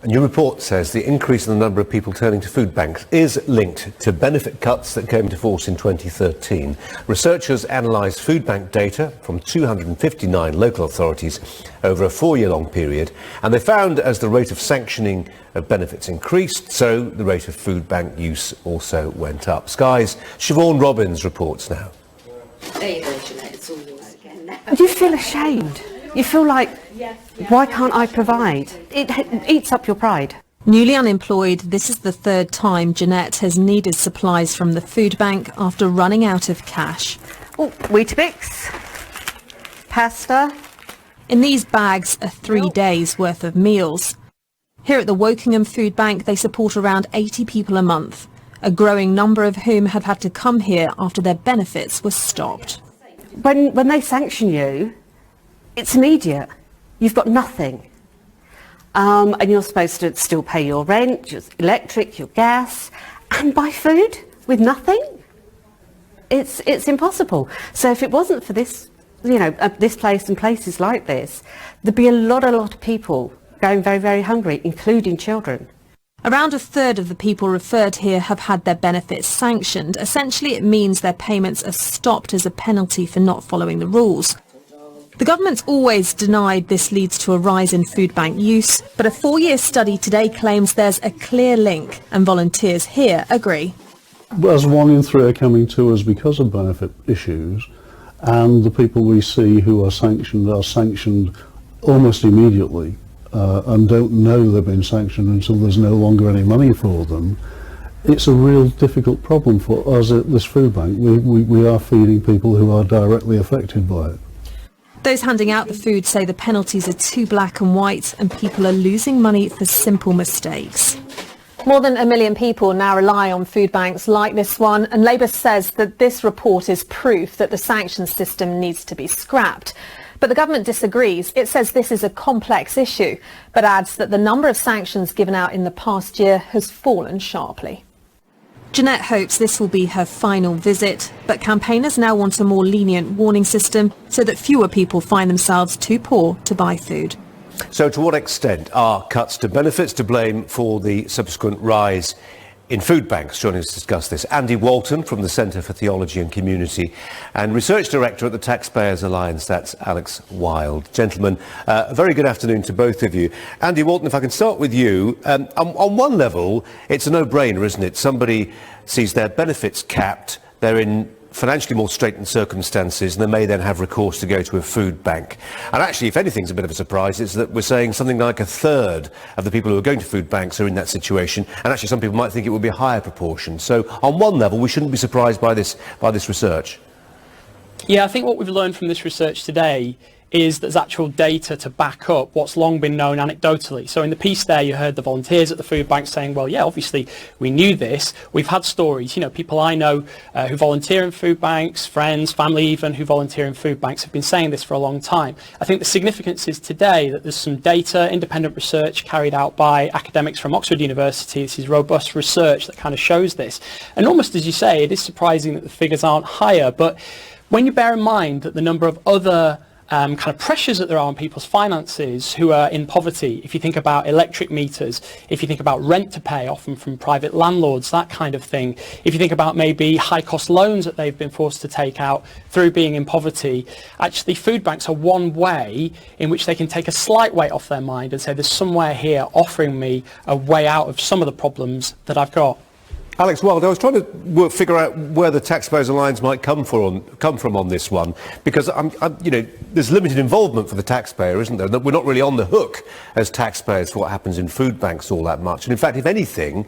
A new report says the increase in the number of people turning to food banks is linked to benefit cuts that came into force in 2013. Researchers analysed food bank data from 259 local authorities over a 4-year-long period, and they found as the rate of sanctioning of benefits increased, so the rate of food bank use also went up. Sky's Siobhan Robbins reports now. There you go, Jeanette, it's all yours again. Do you feel ashamed? You feel like, why can't I provide? It eats up your pride. Newly unemployed, this is the third time Jeanette has needed supplies from the food bank after running out of cash. Oh, Weetabix, pasta. In these bags are 3 days' worth of meals. Here at the Wokingham Food Bank, they support around 80 people a month, a growing number of whom have had to come here after their benefits were stopped. When they sanction you, it's immediate. You've got nothing. And you're supposed to still pay your rent, your electric, your gas, and buy food with nothing. It's impossible. So if it wasn't for this, this place and places like this, there'd be a lot of people going very, very hungry, including children. Around a third of the people referred here have had their benefits sanctioned. Essentially, it means their payments are stopped as a penalty for not following the rules. The government's always denied this leads to a rise in food bank use, but a 4-year study today claims there's a clear link, and volunteers here agree. As 1 in 3 are coming to us because of benefit issues, and the people we see who are sanctioned almost immediately and don't know they've been sanctioned until there's no longer any money for them, it's a real difficult problem for us at this food bank. We are feeding people who are directly affected by it. Those handing out the food say the penalties are too black and white and people are losing money for simple mistakes. More than 1 million people now rely on food banks like this one, and Labour says that this report is proof that the sanctions system needs to be scrapped. But the government disagrees. It says this is a complex issue, but adds that the number of sanctions given out in the past year has fallen sharply. Jeanette hopes this will be her final visit, but campaigners now want a more lenient warning system so that fewer people find themselves too poor to buy food. So to what extent are cuts to benefits to blame for the subsequent rise in food banks? Joining us to discuss this, Andy Walton from the Centre for Theology and Community and Research Director at the Taxpayers Alliance, that's Alex Wild. Gentlemen, a very good afternoon to both of you. Andy Walton, if I can start with you. On one level, it's a no-brainer, isn't it? Somebody sees their benefits capped, they're in financially more straitened circumstances, and they may then have recourse to go to a food bank. And actually, if anything's a bit of a surprise, it's that we're saying something like a third of the people who are going to food banks are in that situation, and actually some people might think it would be a higher proportion. So on one level, we shouldn't be surprised by this research. Yeah, I think what we've learned from this research today is there's actual data to back up what's long been known anecdotally. So in the piece there, you heard the volunteers at the food bank saying, well, yeah, obviously we knew this. We've had stories, people I know who volunteer in food banks, friends, family even, who volunteer in food banks have been saying this for a long time. I think the significance is today that there's some data, independent research carried out by academics from Oxford University. This is robust research that kind of shows this. And almost as you say, it is surprising that the figures aren't higher, but when you bear in mind that the number of other kind of pressures that there are on people's finances who are in poverty, if you think about electric meters, if you think about rent to pay, often from private landlords, that kind of thing, if you think about maybe high-cost loans that they've been forced to take out through being in poverty, actually food banks are one way in which they can take a slight weight off their mind and say there's somewhere here offering me a way out of some of the problems that I've got. Alex Wild, I was trying to figure out where the Taxpayers Alliance might come from on this one, because there's limited involvement for the taxpayer, isn't there? We're not really on the hook as taxpayers for what happens in food banks all that much. And in fact, if anything,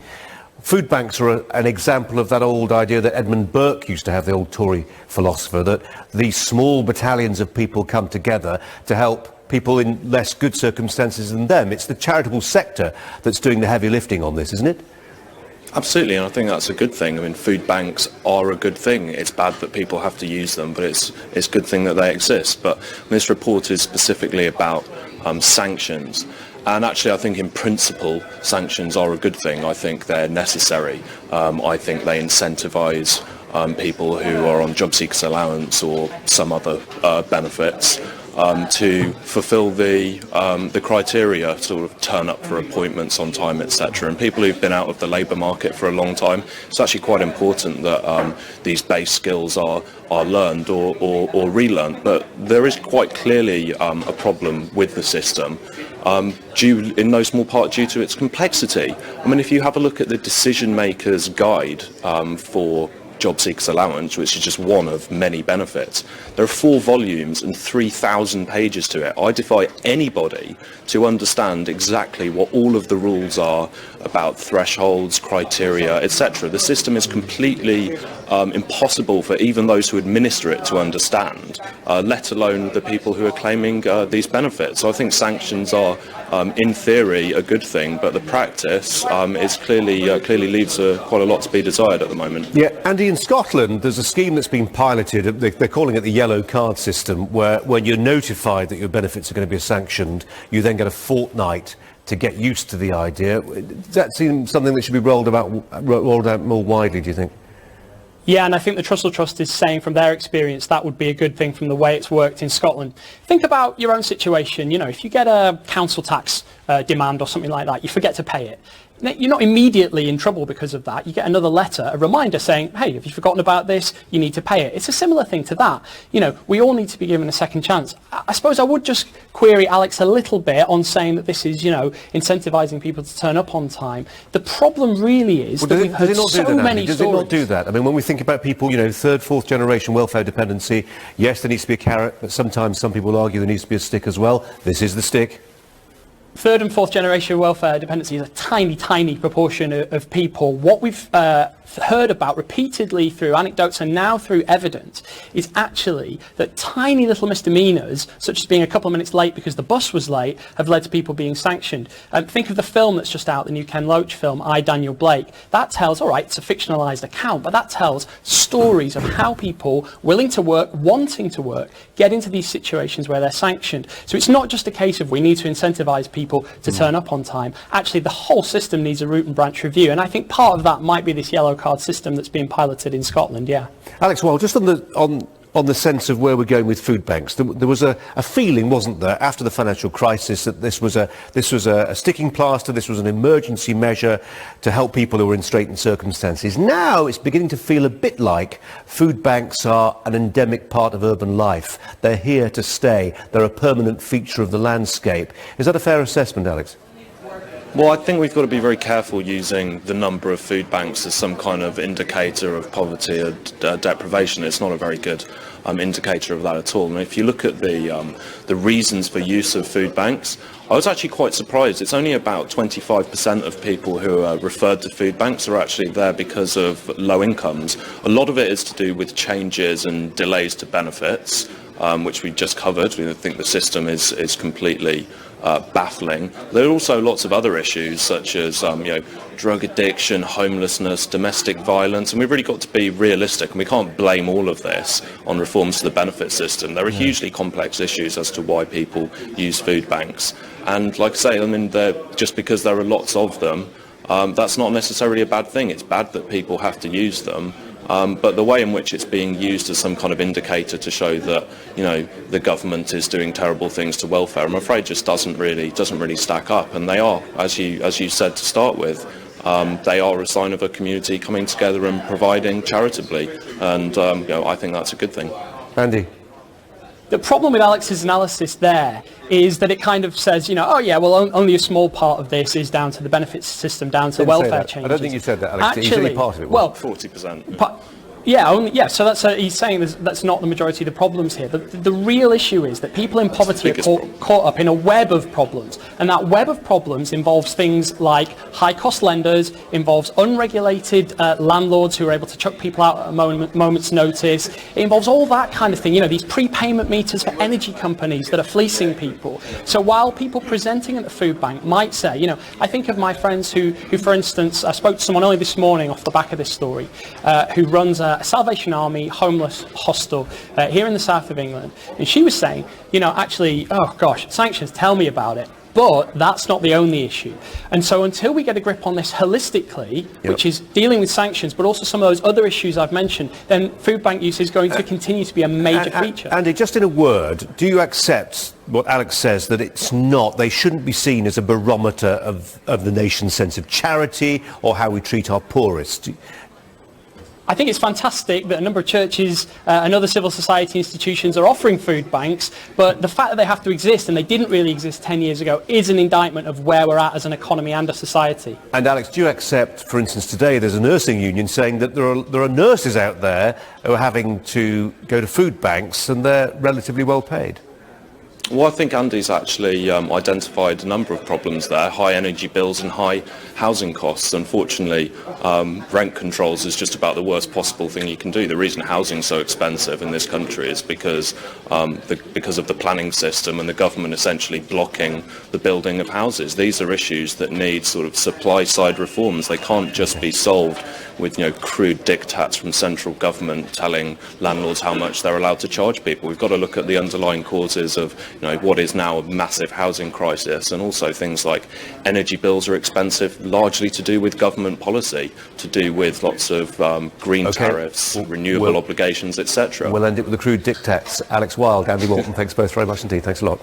food banks are an example of that old idea that Edmund Burke used to have, the old Tory philosopher, that these small battalions of people come together to help people in less good circumstances than them. It's the charitable sector that's doing the heavy lifting on this, isn't it? Absolutely, and I think that's a good thing. I mean, food banks are a good thing. It's bad that people have to use them, but it's a good thing that they exist. But this report is specifically about sanctions. And actually, I think in principle, sanctions are a good thing. I think they're necessary. I think they incentivise people who are on job seekers allowance or some other benefits to fulfil the criteria, sort of turn up for appointments on time, etc. And people who've been out of the labour market for a long time, it's actually quite important that these base skills are learned or relearned. But there is quite clearly a problem with the system, due in no small part due to its complexity. I mean, if you have a look at the Decision Makers Guide for Job Seekers Allowance, which is just one of many benefits, there are 4 volumes and 3,000 pages to it. I defy anybody to understand exactly what all of the rules are about thresholds, criteria, etc. The system is completely impossible for even those who administer it to understand, let alone the people who are claiming these benefits. So I think sanctions are, in theory, a good thing, but the practice is clearly leaves quite a lot to be desired at the moment. Yeah, Andy, in Scotland, there's a scheme that's been piloted. They're calling it the yellow card system, where when you're notified that your benefits are going to be sanctioned, you then get a fortnight to get used to the idea. Does that seem something that should be rolled out more widely, do you think? Yeah, and I think the Trussell Trust is saying from their experience that would be a good thing from the way it's worked in Scotland. Think about your own situation. You know, if you get a council tax demand or something like that, you forget to pay it. You're not immediately in trouble because of that. You get another letter, a reminder saying, hey, have you forgotten about this? You need to pay it. It's a similar thing to that. You know, we all need to be given a second chance. I suppose I would just query Alex a little bit on saying that this is, you know, incentivising people to turn up on time. The problem really is that we've heard so many stories. Does it not do that? I mean, when we think about people, you know, third, fourth generation welfare dependency, yes, there needs to be a carrot, but sometimes some people argue there needs to be a stick as well. This is the stick. Third and fourth generation welfare dependency is a tiny, tiny proportion of people. What we've heard about repeatedly through anecdotes and now through evidence is actually that tiny little misdemeanours, such as being a couple of minutes late because the bus was late, have led to people being sanctioned. Think of the film that's just out, the new Ken Loach film, I, Daniel Blake. That tells, all right, it's a fictionalised account, but that tells stories of how people willing to work, wanting to work, get into these situations where they're sanctioned. So it's not just a case of we need to incentivise people to turn up on time. Actually, the whole system needs a root and branch review, and I think part of that might be this yellow card system that's being piloted in Scotland, yeah. Alex, well, just on the sense of where we're going with food banks, there was a feeling, wasn't there, after the financial crisis that this was a sticking plaster, this was an emergency measure to help people who were in straitened circumstances. Now it's beginning to feel a bit like food banks are an endemic part of urban life. They're here to stay. They're a permanent feature of the landscape. Is that a fair assessment, Alex? Well, I think we've got to be very careful using the number of food banks as some kind of indicator of poverty or deprivation. It's not a very good indicator of that at all. And if you look at the reasons for use of food banks, I was actually quite surprised. It's only about 25% of people who are referred to food banks are actually there because of low incomes. A lot of it is to do with changes and delays to benefits, which we just covered. We think the system is completely baffling. There are also lots of other issues such as drug addiction, homelessness, domestic violence, and we've really got to be realistic, and we can't blame all of this on reforms to the benefit system. There are hugely complex issues as to why people use food banks, and like I say, I mean, just because there are lots of them, that's not necessarily a bad thing. It's bad that people have to use them. But the way in which it's being used as some kind of indicator to show that, you know, the government is doing terrible things to welfare, I'm afraid just doesn't really stack up. And they are, as you said to start with, they are a sign of a community coming together and providing charitably. And I think that's a good thing. Andy? The problem with Alex's analysis there is that it kind of says, you know, oh yeah, well only a small part of this is down to the benefits system, down to welfare changes. I don't think you said that, Alex. Actually, you said part of it. Well, 40%. So that's he's saying that's not the majority of the problems here. The real issue is that people in poverty are caught up in a web of problems, and that web of problems involves things like high-cost lenders, involves unregulated landlords who are able to chuck people out at a moment's notice. It involves all that kind of thing. You know, these prepayment meters for energy companies that are fleecing people. So while people presenting at the food bank might say, you know, I think of my friends who for instance, I spoke to someone only this morning off the back of this story, who runs a Salvation Army homeless hostel here in the south of England, and she was saying, you know, actually, oh gosh, sanctions, tell me about it. But that's not the only issue. And so until we get a grip on this holistically, which is dealing with sanctions, but also some of those other issues I've mentioned, then food bank use is going to continue to be a major feature. Andy, just in a word, do you accept what Alex says, that they shouldn't be seen as a barometer of the nation's sense of charity or how we treat our poorest? I think it's fantastic that a number of churches and other civil society institutions are offering food banks, but the fact that they have to exist, and they didn't really exist 10 years ago, is an indictment of where we're at as an economy and a society. And Alex, do you accept, for instance, today there's a nursing union saying that there are nurses out there who are having to go to food banks and they're relatively well paid? Well, I think Andy's actually identified a number of problems there, high energy bills and high housing costs. Unfortunately, rent controls is just about the worst possible thing you can do. The reason housing's so expensive in this country is because of the planning system and the government essentially blocking the building of houses. These are issues that need sort of supply-side reforms. They can't just be solved with crude diktats from central government telling landlords how much they're allowed to charge people. We've got to look at the underlying causes of what is now a massive housing crisis, and also things like energy bills are expensive, largely to do with government policy, to do with lots of green tariffs, renewable obligations, etc. We'll end it with the crude diktats. Alex Wilde, Andy Walton, thanks both very much indeed. Thanks a lot.